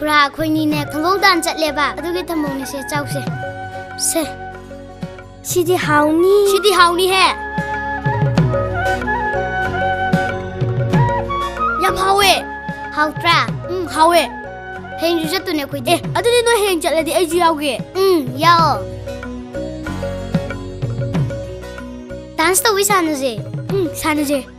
그라 코이니네 탐봉단 잣레바 아두게 탐봉네 세 짜오세 세 시디 하우니 해 얌 하웨 하우트라 하웨 행 주셨더네 코이디 에 아들이 너 행 잣레디 에이지 야오게 야오 댄스도 위 사는지 사는지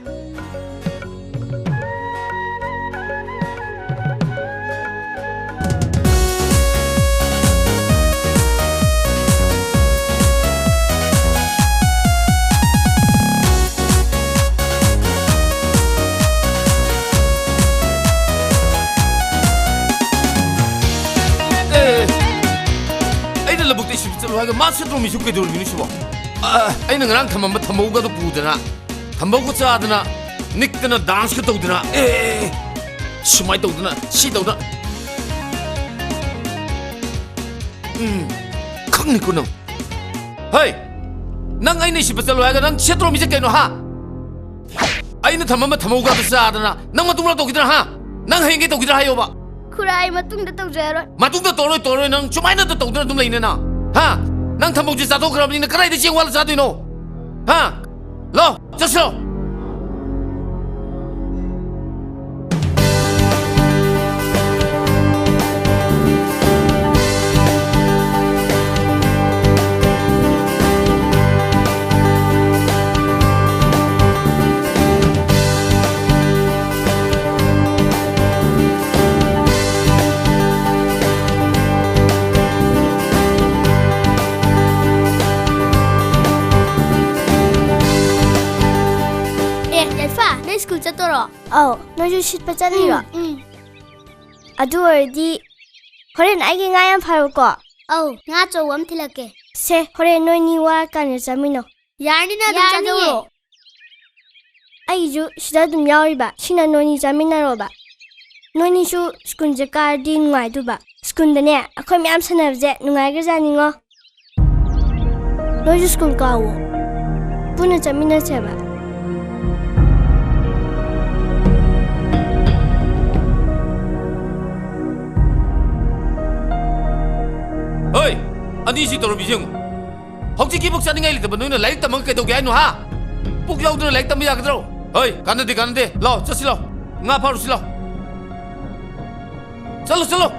하여가 마스터롬이 죽게 되는 미니시고 아이는 그랑 탐만 탐보고도 부드나 탐보고 짜드나 닉드나 dance가 도드나 시마이 도드나 시도드나 강니꾸능 헤이 난 아이는 시버슬로 하여가 난 셰트롬이 죽게노 하 아이는 탐만 탐보고도 짜드나 난 마뚱라 도기드나 하난 행게 도기드나 하여봐 그라이 마뚱다 떠줘야로 마뚱다 떠로이 난 주마이나도 도드나 좀 레이네나 하 난 탐봉지 싸도 그럼 니는 그라이드 지행와를 싸도이노 하 로 졌어 스쿨 짰더라 너도 씻바 짰니라 아두어디 호렌 아이게 ngayan 파울거 nga cho wam thilake 세 호렌 너니와 간을 자미노 yarnina dum chadoro 아이주 시다둠 야오이바 시나 너니 자미나로바 너니슈 스쿤제 카디 누아이두바 스쿤데네 아코이 ям 사나브제 누아이게 자니고 너주 스쿤 까오 부는 자미나 제바 어이 아니시 도로 미정 혹시 기복사는 게 일때 너는 라이트 따먹을 게 도게 아니노 하 복야우들은 라이트 따먹야 하더라 어이 가는데 로 쩌실로 nga 바로 실로 잘로 실로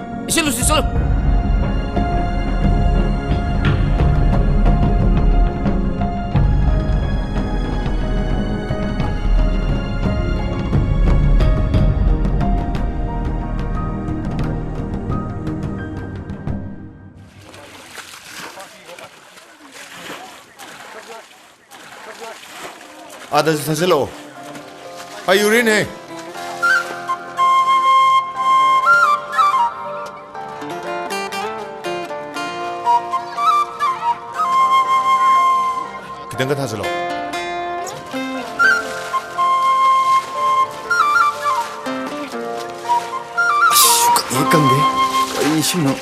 아다스 사실로 아유리네 그땐 거 타슬로 이건데 이 신호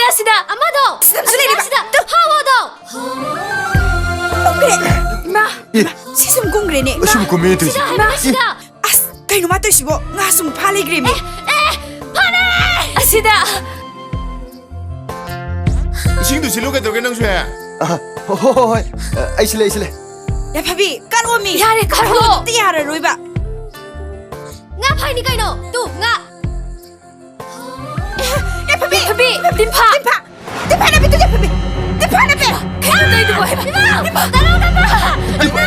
아시다 아마도 또 하워도 마 시슴 공그레네 시부 고민이 되지 아시다 kaino mato sibo ngasum phale gremi 아시다 이싱도 실로가 되게 능수해 호호호 아이실래 ya phabi karomi 야래 가로 tiara roiba nga 파이니 가이노 또nga ya phabi 림파 na bitu ya phabi na be 가이노 이거 뭐 해봐 따라오다 디파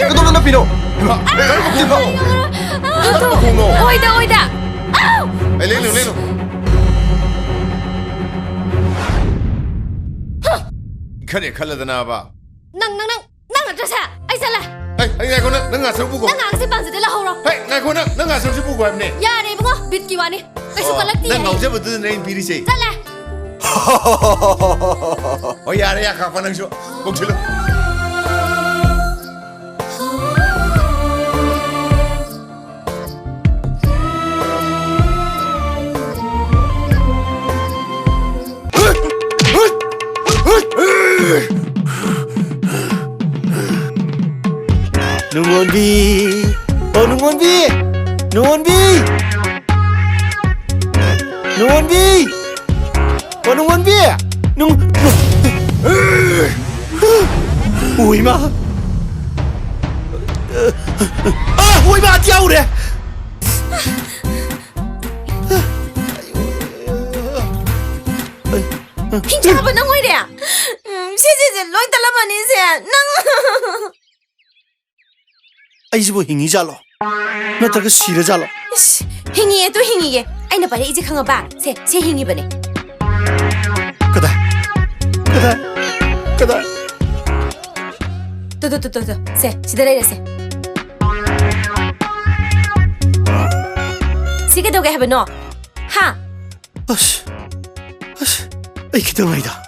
그놈은 나 피노 디파 오이다 아우 레노 이카네 칼라드나 봐 낭 어쩌사 아이살라 에이 나이코나 너가 성부고 낭 악세 방스들 라호로 에이 나이코나 너가 성부고 했네 야네 붕어 빛기와니 그래서 갈락띠 난 어제부터 내 비리세 잘라 야래 야 가파는 쇼 목질러 원비 원비 원비 원비 오이마 오이마 뛰어오래 핑크하고 낭 오이래야 세세세 로이 달라마니세 낭 아이지보 힝이잘로 너다가 시르잘로 행이에 또 행이에 아이나 빨리 이제 강아봐 세 행이 버네 그다 세 시달래 세 시게 도게 해봐 너 하 아씨 아이 기덩아이다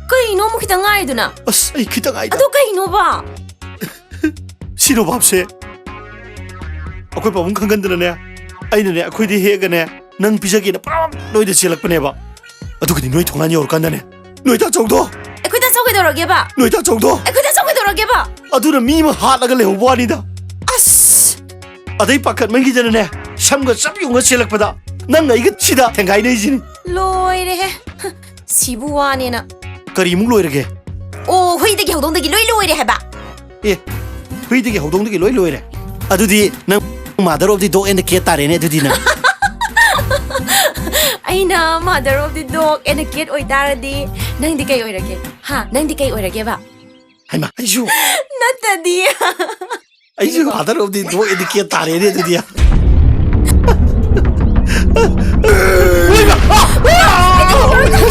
그이 너무 기당 아이드나 아씨 아이 기덩아이다 아도 그이 너봐 시로 밥세 아코이 밥은 강간드네 아이네 아코이디 해가네 능 비자기나 빠람 너희들 지락보내봐 아두근이 너희 동안이 올간다네 너희 다 정도 그다 속에 들어게 봐 너희 다 정도 그다 속에 들어게 봐 아두는 미만 하나가 레오보 아니다 아스 아다이 빠컷 맹기전에 샴가 쌉용가 지락보다 낭나 이거 치다 탱가이네 이지니 로이래 시부와니나 까리 묵로이르게 오 회의되기 호동되기 로이로이래 해봐 예 회의되게 호동되게 로이로이래 아두디 난 mother of the dog and the cat 따래네 두디나 아이나 mother of the dog and the cat 오이다라디 낭디 까이 오이라게 하 낭디 까이 오이라게 봐 하이마 아이슈 나타디 아이슈 mother of the dog and the cat 따래네 두디야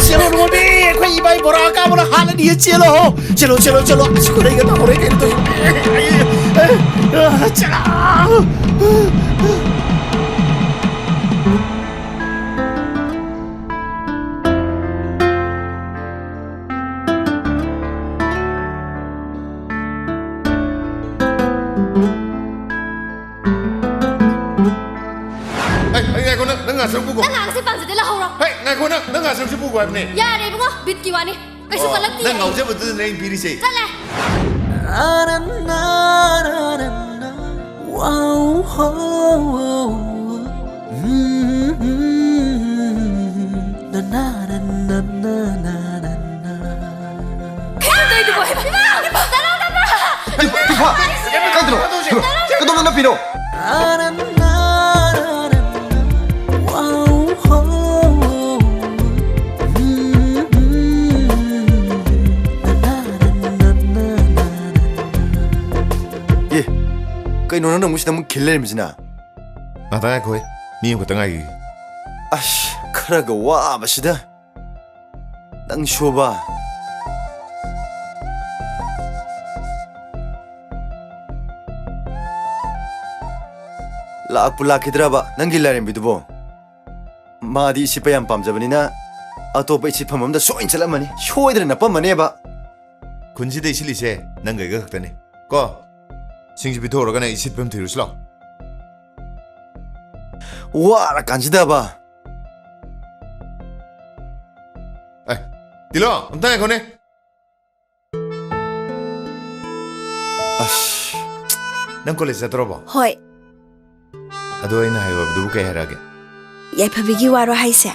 Chelo đi, quay bay bỏ ra cao nó hát là đi chelo, chelo. Cô đây cái nào đấy cái tôi, chelo. Hey, ngay con nâng ngả sớm buộc. Nang ang si pang sedela horo. Hey, ngay con nâng ngả sớm chứ buộc em này. Ya re bungo bit kiwani. Kaisu kalati. Nâng ngầu chứ mà tư này biri say. Sale. Cái nó pino. 예, cái nó nằm 무슨 길레임이지나. 나다야 거에 미용 같은 아이. 아씨, 크라가 와 마시다. 낭 쇼바. lakhidraba nang gilarim bidubo madi sipayam pamjabani na atopa isipam amda soin chalamani shoidre na pamane ba 군지대 실리세 난가 이거 흑다네. 거 싱지비 도로가나 이십범 들으실라. wara kanjida ba 에이, 딜러, 엄다네 거네. ash 난 콜레스 들어봐. hoi 아도 아이나 하이와 누구 해라게. 야이파비기 와로 하이세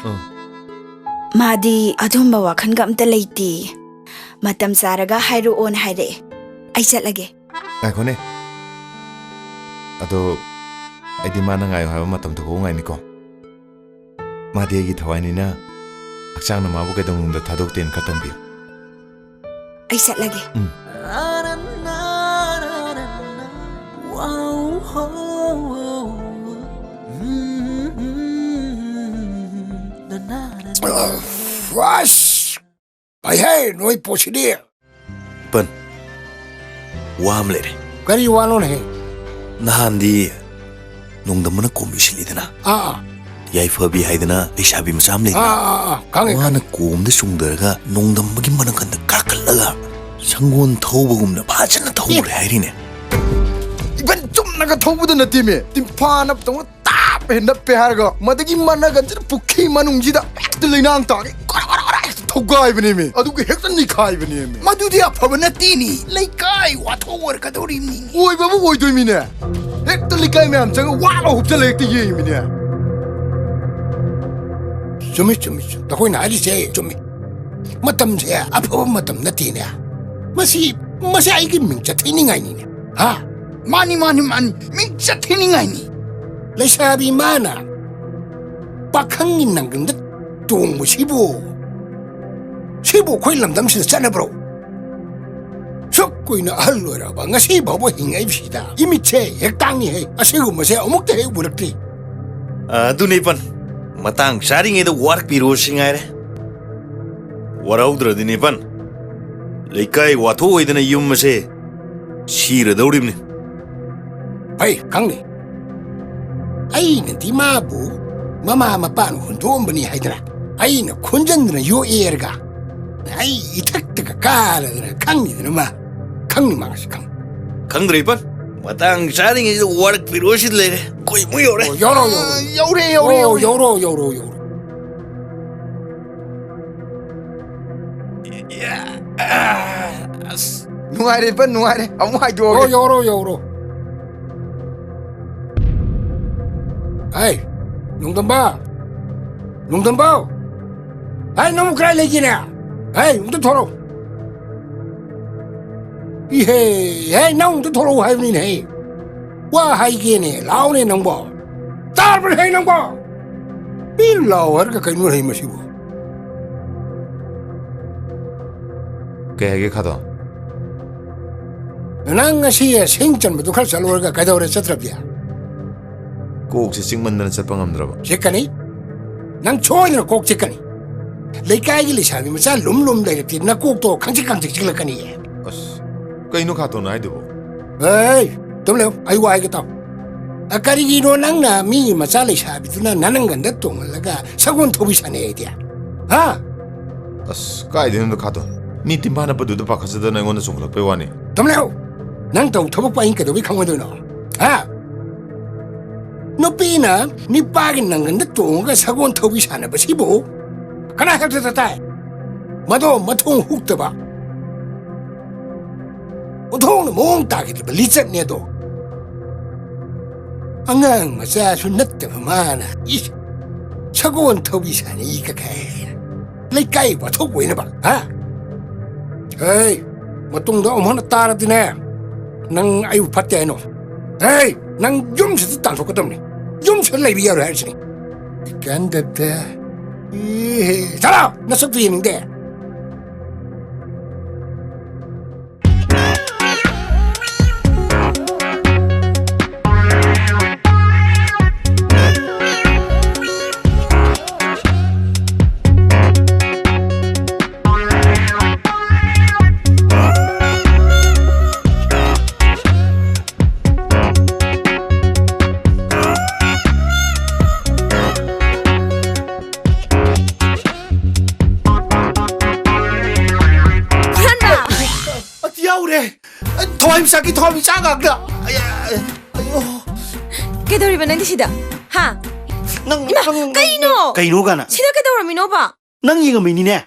마디 아둠바 와칸가 암타 레이티 마탐 사라가 하이루 온 하이레 아이 찰라게 아 거네. 아도 아이디 마나 가요 하고 마탐 두고 nga이니까. 마디 얘기 더와이니나 악장나 마부게 동문도 다독된 같던비. 아이 찰라게 Fresh. By hey, no possible. pan wam lere Kari wano he. nahandi nongdamana komisilidana Ah, yaifabi haidana lesabi masam le kange. wana komda sungdaraga nongdambagi manakanda karkallaga sangon thobagumna phajana thobure hairine Iban tum naga thobuda natime. Tim fan up tong tap hen up pe harga. Madagi managa jir pukhi manungjida. Ektu leinang ta. ꯊꯧꯒꯥꯏꯕꯅꯦꯃꯤ ꯑꯗꯨꯒ ꯍꯦꯛꯇ ꯅꯤꯈꯥꯏꯕꯅꯦꯃꯤ ꯃꯗꯨꯗꯤ ꯑꯐꯕ ꯅꯠꯇꯦꯅꯤ ꯂꯩꯀꯥꯏ ꯋꯥꯊꯣꯛ ꯑꯣꯏꯔꯛꯀꯗꯧꯔꯤꯕꯅꯤ ꯑꯣꯏꯕꯕꯨ ꯑꯣꯏꯗꯣꯏꯃꯤꯅꯦ ꯍꯦꯛꯇ ꯂꯩꯀꯥꯏ ꯃꯌꯥꯝ ꯆꯪꯉ ꯋꯥꯅ ꯍꯨꯞꯆꯜꯂ ꯍꯦꯛꯇ ꯌꯦꯡꯉꯤꯃꯤꯅꯦ ꯆꯨꯝꯃꯤ ꯆꯨꯝꯃꯤ ꯅꯈꯣꯏꯅ ꯍꯥꯏꯔꯤꯁꯦ ꯆꯨꯝꯃꯤ ꯃꯇꯝꯁꯦ ꯑꯐꯕ ꯃꯇꯝ ꯅꯠꯇꯦꯅꯦ ꯃꯁꯤ ꯑꯩꯒꯤ ꯃꯤꯡꯆꯠ ꯊꯤꯅꯤꯡꯉꯥꯏꯅꯤꯅꯦ ꯍꯥ ꯃꯥꯅꯤ ꯃꯤꯡꯆꯠ ꯊꯤꯅꯤꯡꯉꯥꯏꯅꯤ ꯂꯩꯁꯥꯕꯤ ꯃꯥꯅ ꯄꯥꯈꯪꯒꯤ ꯅꯪꯒꯟꯗ ꯇꯣꯡꯕꯁꯤꯕꯨ ꯑꯩꯈꯣꯏ ꯂꯝꯗꯝꯁꯤꯗ ꯆꯠꯅꯕ꯭ꯔꯣ ꯁꯨꯛ ꯀꯨꯏꯅ ꯑꯍꯜ ꯑꯣꯏꯔꯕ ꯉꯁꯤ ꯐꯥꯎꯕ ꯍꯤꯡꯉꯛꯏꯕꯁꯤꯗ ꯏꯃꯤꯠꯁꯦ ꯍꯦꯛ ꯇꯥꯡꯉꯤꯍꯦ ꯑꯁꯤꯒꯨꯝꯕꯁꯦ ꯑꯃꯨꯛꯇ ꯍꯦꯛ ꯎꯔꯛꯇ꯭ꯔꯤ ꯑꯗꯨꯅꯤ ꯄꯟ ꯃꯇꯥꯡ ꯆꯥꯔꯤꯉꯩꯗ ꯋꯥꯔꯛꯄꯤꯔꯣꯁꯤ ꯉꯥꯏꯔꯦ ꯋꯥꯔꯧꯗ꯭ꯔꯗꯤ ꯅꯤꯄꯟ ꯂꯩꯀꯥꯏ ꯋꯥꯊꯣꯛꯑꯣꯏꯗꯅ ꯌꯨꯝ ꯑꯁꯦ ꯁꯤꯔꯗꯧꯔꯤꯕꯅꯤ ꯐꯩ ꯈꯪꯅꯤ ꯑꯩꯅꯗꯤ ꯃꯥꯕꯨ ꯃꯃꯥ ꯃꯄꯥꯅ ꯍꯨꯟꯗꯣꯛꯑꯝꯕꯅꯤ ꯍꯥꯏꯗꯅ ꯑꯩꯅ ꯈꯣꯟꯖꯟꯗꯅ ꯌꯣꯛꯑꯦꯔꯒ ꯑꯩ ꯏꯊꯛꯇꯒ ꯀꯥꯔꯗꯅ ꯈꯪꯉꯤꯗꯅ ꯃꯥ ꯈꯪꯅꯤ ꯃꯥꯁꯤ ꯈꯪ ꯈꯪꯗ꯭ꯔꯦ ꯄꯟ ꯃꯇꯥꯡ ꯆꯥꯔꯤꯉꯩꯗ ꯋꯥꯔꯛꯄꯤꯔꯣꯁꯤ ꯂꯩꯔꯦ ꯑꯩꯈꯣꯏ ꯃꯨ ꯌꯧꯔꯦ ꯌꯧꯔꯣ 누아래 뻔 누아래 아무 하이도 여로 아이 농담바 아이 너무 그래 내기네 아이 농담 털어 이해 아이 농담 털어 하이브니네 와 하이게네 라오네 농보 딸을 해 농보 빌라오 하르가 그이 노래 마시고 ꯀꯩ ꯍꯥꯏꯒꯦ ꯈꯥꯗꯣ ꯅꯪ ꯉꯁꯤ ꯁꯤꯡꯆꯟꯕꯗꯨ ꯈꯔ ꯆꯠꯂꯨꯔꯒ ꯀꯩꯗꯧꯔꯦ ꯆꯠꯇ꯭ꯔꯕꯗꯤ ꯀꯣꯛꯁꯦ ꯆꯤꯡꯃꯟꯗꯅ ꯆꯠꯄ ꯉꯝꯗ꯭ꯔꯕ ꯆꯤꯛꯀꯅꯤ ꯅꯪ ꯁꯣꯏꯗꯅ ꯀꯣꯛ ꯆꯤꯛꯀꯅꯤ ꯂꯩꯀꯥꯏꯒꯤ ꯂꯩꯁꯥꯕꯤ ꯃꯆꯥ ꯂꯨꯝ ꯂꯩꯔꯛꯇꯤ ꯅꯀꯣꯛꯇꯣ ꯈꯪꯆꯤꯛ ꯆꯤꯛꯂꯛꯀꯅꯤ ꯑꯁ ꯀꯩꯅꯣ ꯈꯥꯇꯣꯅ ꯍꯥꯏꯗꯨꯕꯨ ꯑꯦ ꯇꯨꯝ ꯂꯩꯌꯨ ꯑꯩ ꯋꯥ ꯍꯥꯏꯒꯦ ꯇꯥꯎ ꯀꯔꯤꯒꯤꯅꯣ ꯅꯪꯅ ꯃꯤꯒꯤ ꯃꯆꯥ ꯂꯩꯁꯥꯕꯤꯗꯨꯅ ꯅꯅꯪꯒꯟꯗ ꯇꯣꯡꯍꯜꯂꯒ ꯁꯒꯣꯜ ꯊꯧꯕꯤ ꯁꯥꯟꯅꯩꯗꯤ ꯍꯥ ꯑꯁ ꯀꯥꯏꯗꯩꯅꯣ ꯈꯥꯇꯣ ꯃꯤ ꯇꯤꯝꯐꯥꯅꯕꯗꯨꯗ ꯄꯥꯈꯠꯆꯗꯅ ꯑꯩꯉꯣꯟꯗ ꯆꯣꯡꯈꯠꯂꯛꯄꯩ ꯋꯥꯅꯤ ꯇꯨꯝ ꯂꯩꯌꯨ ꯅꯪ ꯇꯧ ꯊꯕꯛ ꯑꯩꯅ ꯀꯩꯗꯧꯕꯩ ꯈꯪꯉꯣꯏꯗꯣꯏꯅꯣ ꯍꯥ ꯅꯨꯄꯤꯅ ꯅꯤꯄꯥꯒꯤ ꯅꯪꯒꯟꯗ ꯇꯣꯡꯉꯒ ꯁꯒꯣꯜ ꯊꯧꯕꯤ ꯁꯥꯟꯅꯕꯁꯤꯕꯨ ꯀꯅꯥ ꯍꯦꯛꯇ ꯇꯥꯏ ꯃꯗꯣ ꯃꯊꯣꯡ ꯍꯨꯛꯇꯕ ꯃꯊꯣꯡꯅ ꯃꯑꯣꯡ ꯇꯥꯈꯤꯗ꯭ꯔꯕ ꯂꯤꯆꯠꯅꯦ ꯑꯗꯣ ꯑꯉꯥꯡ ꯃꯆꯥꯁꯨ ꯅꯠꯇꯕ ꯃꯥꯅ ꯁꯒꯣꯜ ꯊꯧꯕꯤ ꯁꯥꯟꯅꯩꯒ ꯀꯥꯏꯅ ꯂꯩꯀꯥꯏ ꯋꯥꯊꯣꯛ ꯑꯣꯏꯅꯕ ꯍꯥ ꯍꯦ ꯃꯇꯨꯡꯗ ꯑꯃꯨꯛ ꯍꯟꯅ ꯇꯥꯔꯗꯤꯅꯦ ꯅꯪ ꯑꯩꯕꯨ ꯐꯠꯇꯦ ꯍꯥꯏꯅꯣ ꯍꯦ ꯅꯪ ꯌꯨꯝꯁꯤꯗ ꯇꯥꯟꯊꯣꯛꯀꯗꯕꯅꯤ ꯌꯨꯝꯁꯤꯗ ꯂꯩꯕ ꯌꯥꯔꯣꯏ ꯍꯥꯏꯔꯤꯁꯤꯅꯤ ꯏꯀꯥꯟꯗꯕꯗ ꯆꯠꯂꯣ ꯅꯁꯛꯇꯨ ꯌꯦꯡꯅꯤꯡꯗꯦ ꯊꯋꯥꯏꯃꯤꯆꯥꯛꯀꯤ ꯊꯋꯥꯏꯃꯤꯆꯥꯛ ꯉꯥꯛꯇ ꯀꯩꯗꯧꯔꯤꯕ ꯅꯪꯗꯤ ꯁꯤꯗ ꯍꯥ ꯅꯪ ꯀꯩꯅꯣ ꯀꯥꯅ ꯁꯤꯗ ꯀꯩꯗꯧꯔꯝꯃꯤꯅꯣꯕ ꯅꯪ ꯌꯦꯡꯉꯝꯃꯤꯅꯤꯅꯦ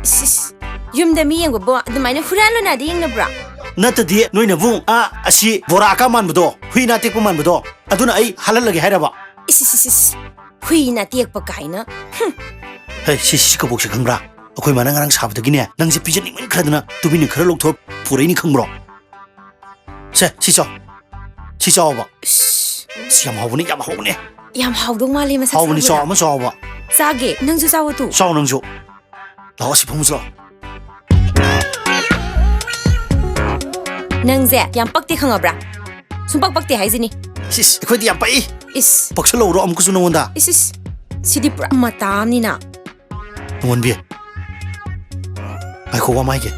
ꯏꯁ ꯌꯨꯝꯗ ꯃꯤ ꯌꯦꯡꯕꯕꯨ ꯑꯗꯨꯃꯥꯏꯅ ꯍꯨꯔꯥꯟ ꯂꯣꯟꯅꯗꯤ ꯌꯦꯡꯅꯕ꯭ꯔꯥ ꯅꯠꯇꯗꯤ ꯅꯣꯏꯅꯕꯨ ꯑꯁꯤ ꯕꯣꯔꯥꯀꯥ ꯃꯥꯟꯕꯗꯣ ꯍꯨꯏꯅꯥ ꯇꯦꯛꯄ ꯃꯥꯟꯕꯗꯣ ꯑꯗꯨꯅ ꯑꯩ ꯍꯜꯍꯜꯂꯒꯦ ꯍꯥꯏꯔꯕ ꯏꯁ ꯍꯨꯏꯅ ꯇꯦꯛꯄ ꯀꯥꯏꯅ ꯍꯦ ꯁꯤ ꯀꯕꯣꯛꯁꯦ ꯈꯪꯕ꯭ꯔꯥ ꯑꯩꯈꯣꯏ ꯃꯥꯅ ꯉꯔꯥꯡ ꯁꯥꯕꯗꯒꯤꯅꯦ ꯅꯪꯁꯦ ꯄꯤꯖꯅꯤꯡꯃꯟꯈ꯭ꯔꯗꯅ ꯇꯨꯃꯤꯟꯅ ꯈꯔ ꯂꯧꯊꯣꯛ ꯄꯨꯔꯛꯏꯅꯤ ꯈꯪꯕ꯭ꯔꯣ ꯁꯦ ꯁꯤ ꯆꯥꯎꯕ ꯁꯤ ꯌꯥꯝ ꯍꯥꯎꯕꯅꯦ ꯌꯥꯝ ꯍꯥꯎꯗꯧ ꯃꯥꯜꯂꯦ ꯃꯁꯛ ꯍꯥꯎꯕꯅꯤ ꯆꯥꯎ ꯑꯃ ꯆꯥꯎꯕ ꯆꯥꯒꯦ ꯅꯪꯁꯨ ꯆꯥꯎ ꯇꯨ ꯆꯥꯎ ꯅꯪꯁꯨ ꯂꯥꯛꯑꯣ ꯁꯤ ꯐꯝꯃꯨꯁꯤ ꯂꯥꯛꯑꯣ ꯅꯪꯁꯦ ꯌꯥꯝ ꯄꯛꯇꯦ ꯈꯪꯉꯕ꯭ꯔꯥ ꯁꯨꯡꯄꯛ ꯄꯛꯇꯦ ꯍꯥꯏꯁꯤꯅꯤ ꯁꯤꯁ ꯑꯩꯈꯣꯏꯗꯤ ꯌꯥꯝ ꯄꯛꯏ ꯏꯁ ꯄꯛꯁꯜꯂꯧꯔꯣ ꯑꯃꯨꯛꯀꯁꯨ ꯅꯉꯣꯟꯗ ꯏꯁ ꯁꯤꯗꯤ ꯄꯨꯔꯥ ꯃꯇꯥꯝꯅꯤꯅ ꯅꯉꯣꯟꯕꯤ ꯉꯥꯏꯈꯣ ꯋꯥ ꯃꯥꯏꯒꯦ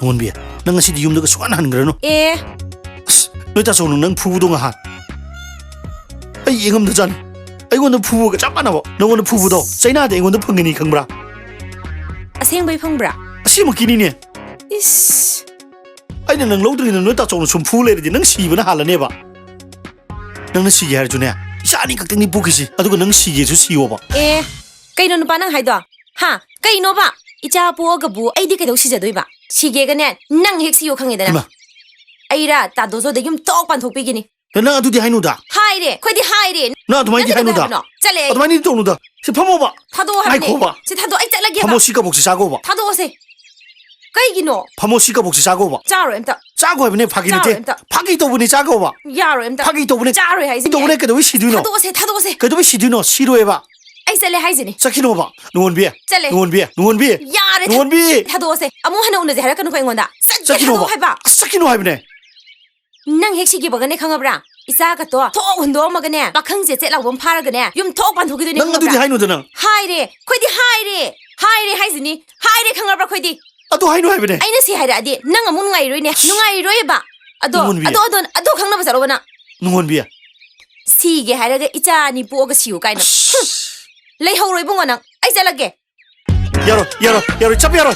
ꯅꯉꯣꯟꯕꯤ ꯅꯪ ꯉꯁꯤꯗꯤ ꯌꯨꯝꯗꯒ ꯁꯨꯡꯍꯟ ꯍꯟꯈ꯭ꯔꯅꯨ ꯑꯁ ꯅꯣꯏ ꯇꯥꯆꯧꯅ ꯅꯪ ꯐꯨꯕꯗꯣ ꯉꯍꯥꯟ ꯑꯩ ꯌꯦꯡꯉꯝꯗꯖꯥꯠꯅꯤ ꯑꯩꯉꯣꯟꯗ ꯐꯨꯕꯒ ꯆꯞ ꯃꯥꯟꯅꯕ ꯅꯉꯣꯟꯗ ꯐꯨꯕꯗꯣ ꯆꯩꯅꯥꯗ ꯑꯩꯉꯣꯟꯗ ꯐꯪꯒꯅꯤ ꯈꯪꯕ꯭ꯔꯥ ꯑꯁꯦꯡꯕꯩ ꯐꯪꯕ꯭ꯔꯥ ꯑꯁꯦꯡꯃꯛꯀꯤꯅꯤꯅꯦ 이씨. 아니 능 롱들이는 너 따져오는 좀 풀레르디 능 시브나 할라네봐 능는 시기 하르주네 샤니 각등니 보기시 아두고 능 시기에서 시워봐 에, kay no pa nang haydo? Ha? Kay no ba? 이자 보어가부 아이디 그대로 시자도이바 시계가네 낭 핵시요 강이다나 이마. 아이라 따도서대 좀 떡반 독비기니 나 아두디 하이누다. 하이래 거디 하이래 나 아두마이디 하이누다. 잘래 아두마이디 또누다. 시 파모바. 타도 아이, 하네 고봐. 제 타도 아이 잘라게 파모 시가 복시 사고 봐. 타도 오세 까이기노 파모 시가 복시 사고 봐. 짜로 엠다 짜고 해보네 파기는 돼. 짜로, 파기 또 보니 짜고 봐. 야로 엠다 파기 또 보니 짜로 하이지 또 보니 그래도 왜 시두노? 타도 오세 그래도 왜 시두노? 시로해봐. 아이 잘래 하이지니 사키노 봐. 누원비야. 잘래 누원비. 야래 누원비. 타도 오세 아무 하나 오는지 하라카는 거 인건다 사키노 타도 봐. 해봐 사키노 해보네. 낭 핵시기 버가네 강어브라 이사가 또 혼도 먹으네 막항제 째라고 파라그네 좀 톡반 독이더니 난 아두디 하이누다 나. 하이래 코이디 하이래 하이즈니 하이래 강어브라 코이디 아두 하이누 해보네. 아이나 시 하이라 아디 낭아 못 누가이로이네 누가이로이바 아도 누군비야? 아도 강나바자 로바나 누원비야. 시게 하이라가 이자니 부어가 시우 가이나 레이호로이 봉어낭 아이 잘라게 열어. 잡 열어.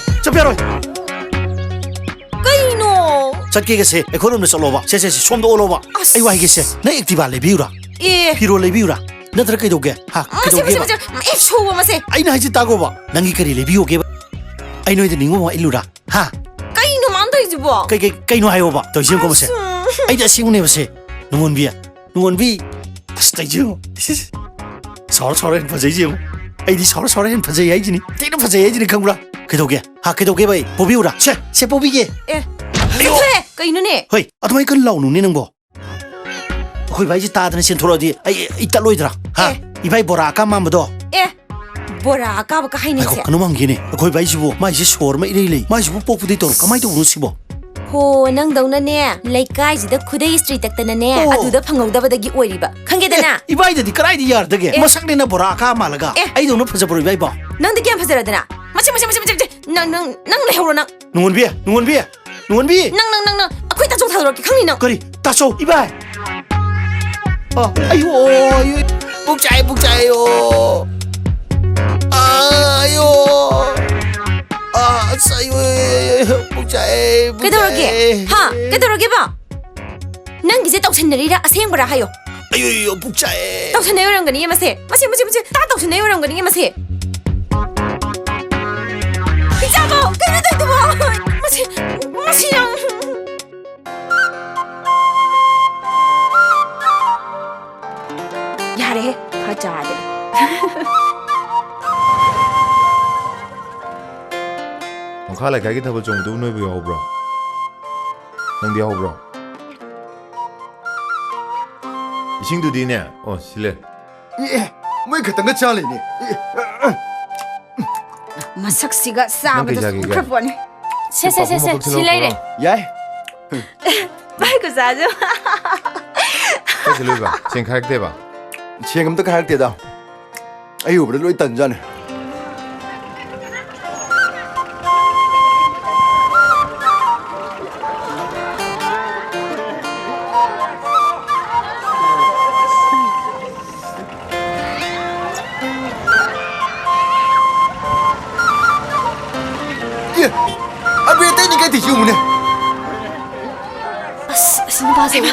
까이노 잣기겠어. 에코노미 썰어봐. 세세시 손도 올라봐. 아스. 아이고 하이겠어. 나 액티바 레비우라. 예 피로 레비우라. 나 들어 그이도게. 하. 그이도게 봐. 에 쇼워 마세 아이나 하이지 따고 봐. 난기 그리 레비우게 봐. 아이노이드 닝고 일루라. 하. 까이노 만다이지 뭐 까이노 하이오 봐. 더 시험 거면서. 아이다 시군해 보세. 누원비야. 누원비. 스타이죠. 서로 한 파제지요. 아이디 서로 한 파제 야이지니. 때는 파제 야이지니 강구라. 그이도게. 하 그이도게 봐이. 보비우라. 세 보비게. 에 세트해 까이노네 허이. 아도마이 건 라우누 니는 거. 거기 바이지 따드는 신 돌아디. 아이 이따 로이드라. 하. 이바이 보라 아까 맘도. 에 뭐라 아까부까 하이네세 아이고 그놈한 기네. 거기 바이지부. 마이지 쇼르마 이래이래. 마이지부 뽀푸디 또로 가마이도 우누시보. 호 낭동나네 레이카이지다 쿠데이 스트리트 닥다나네 오. 아두다 팡ꯧ다바다기 오이리바 칸게다나 이바이드디 그라이디 야르드게. 뭐 상대나 보라 아까 말라가. 에. 아이도 너 퍼져 버리 바이보. 낭데 깸 파자라다나 마치 낭 레호로 낭 누원비야. 누원비. 아코이 따종 타도록 강리낭 거리 따쇼 이바이. 아이고 묵자요. 아유. 싸요. 묵자에. 깨달게 하 깨달게 봐 낭기제 떡신내리라 아세영보라 하요 아유 묵자에. 떡신내요란 거니 예마세 마치 따 떡신내요란 거니 예마세 이자고 깨달도 뭐 마시양 야래 가자데 ꯈꯥ ꯂꯩꯀꯥꯏꯒꯤ ꯊꯥꯕꯜ ꯆꯣꯡꯕꯗꯨ ꯅꯣꯏꯕꯨ ꯌꯥꯎꯕ꯭ꯔꯣ? ꯅꯪꯗꯤ ꯌꯥꯎꯕ꯭ꯔꯣ? 이싱두디네. 실례. 뭐 그딴 잘리니. 마삭시가 싸우도 자기가. 그럴 뻔해. 세세세세 실례이래 야이. 말고 사죠 실례 봐. 지금 가게 봐. 지금도 갈 때다. 아유, 우리 로이 딴잖아. 주문해. 신바세 올라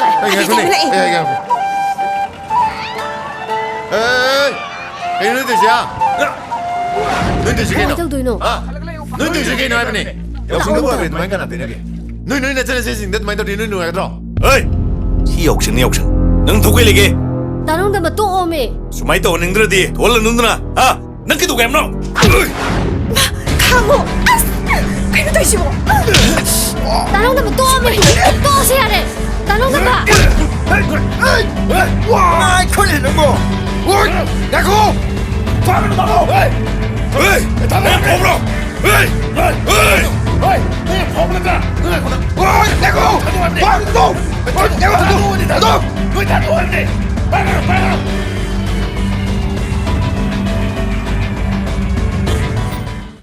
에이 너희들 너희들 시계노 도이노 너희들 시계노 하이브니 역시 너 왜 도망가 안 되게? 너희는 저는 세신 너 마인드 너희는 누가더라 어이 시 욕심 능 도구리게 다롱다마 또 오메 수마이 또 능들디 원래 능드나 능 기도 겜노 강호 그래도 되시고 다롱다마 또 오메 또 오세야래 다롱다마 와, 걸리는 거. 야고. 다음에 나가 에이 다음에 보브로 에이 보브로다 야고. 와, 너. 야고. 너. 너! 너! 너! 너! 너! 너! 너!